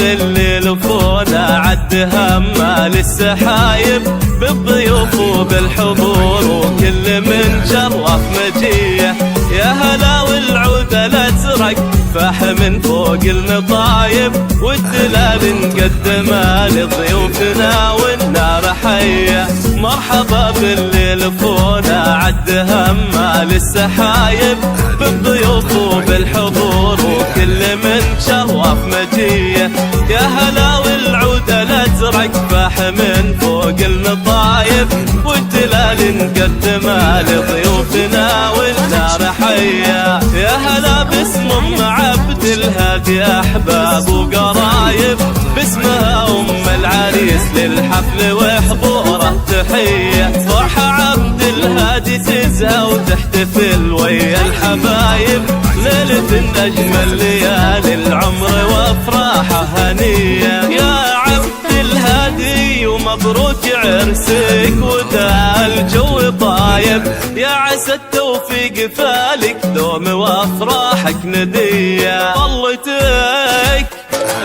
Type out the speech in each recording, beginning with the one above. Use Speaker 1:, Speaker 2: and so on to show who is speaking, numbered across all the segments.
Speaker 1: الليل فونا عد همه للسحايب بالضيوف وبالحضور وكل من شرف مجيه. يا هلا والعود الازرق فاح من فوق المطايب والدلال نقدمه لضيوفنا والنار حيه. مرحبا بالليل فونا عد همه للسحايب بالضيوف وبالحضور وكل من شرف مجيه. يا هلا والعود الازرق فاح من فوق المطايب والدلال نقدمه لضيوفنا والنار حيه. يا هلا باسم ام عبد الهادي احباب وقرايب باسمها ام العريس للحفل وحضوره تحيه. فرحه عبد الهادي تزهى وتحتفل ويا الحبايب ليله اجمل ليالي العمر وافراحه هنيه. يا عبد الهادي ومبروك عرسك ودا الجو طايب. يا عسى التوفيق فالك دوم وافراحك نديه. طلتك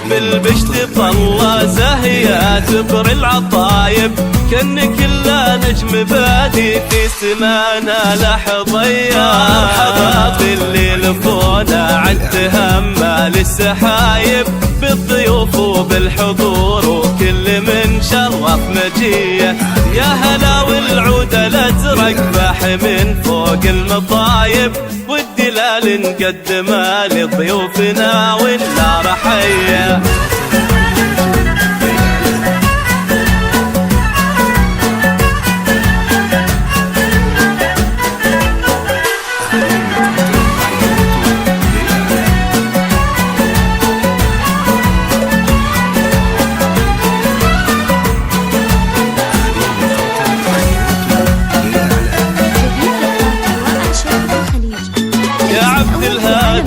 Speaker 1: بالبشت طلة زاهية تبر العطايب كأنك لا نجم بادي في سمانا لحظية. مرحبا بالليل فونا عد همه للسحايب بالضيوف وبالحضور وكل من شرف مجيه. يا هلا والعود الازرق فاح من فوق المطايب والدلال نقدمه لضيوفنا والنار حيه.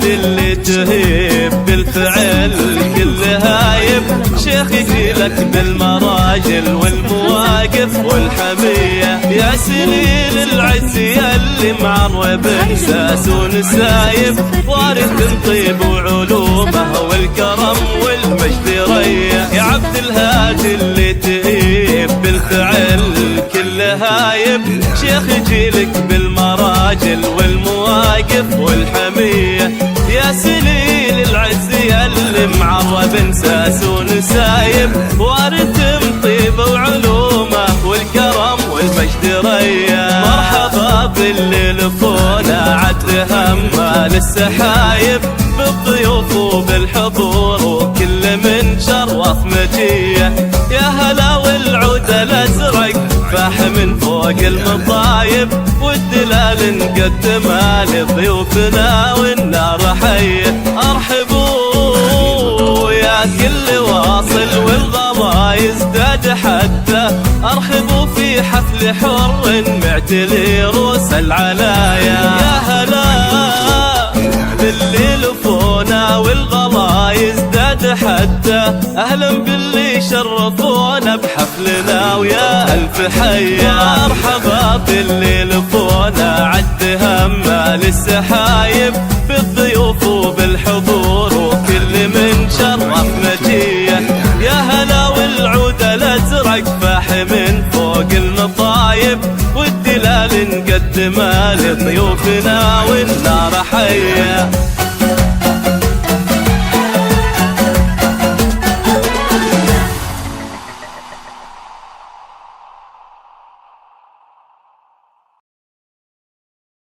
Speaker 1: اللي تهيب بالفعل كل هايب شيخ يجيلك بالمراجل والمواقف والحمية. يا سليل العز ياللي معرب انساس ونسايب وارث طيب وعلومه والكرم والمجد ريه. يا عبد الهادي اللي تهيب بالفعل كل هايب شيخ يجيلك بالمراجل والمواقف والحمية. يا سليل العز ياللي معرب انساس ونسايب وارث طيب وعلومه والكرم والمجد ريه. مرحبا بالليل فونا عد همه للسحايب بالضيوف وبالحضور وكل من شرف مجيه. يا هلا والعود الازرق فاح من فوق المطايب والدلال نقدمها لضيوفنا والنار حيه. ارحبوا يا كل واصل والغلا يزداد حده. ارحبوا في حفل حر معتلي روس العلايا. يا هلا بالليل فونا والغلا يزداد حده. اهلا باللي شرفونا بحفلنا ويا الف حيه. مرحبا بالليل فونا عد همه للسحايب بالضيوف وبالحضور وكل من شرف مجيه. يا هلا والعود الازرق فاح من فوق المطايب والدلال نقدمه لضيوفنا والنار حيه.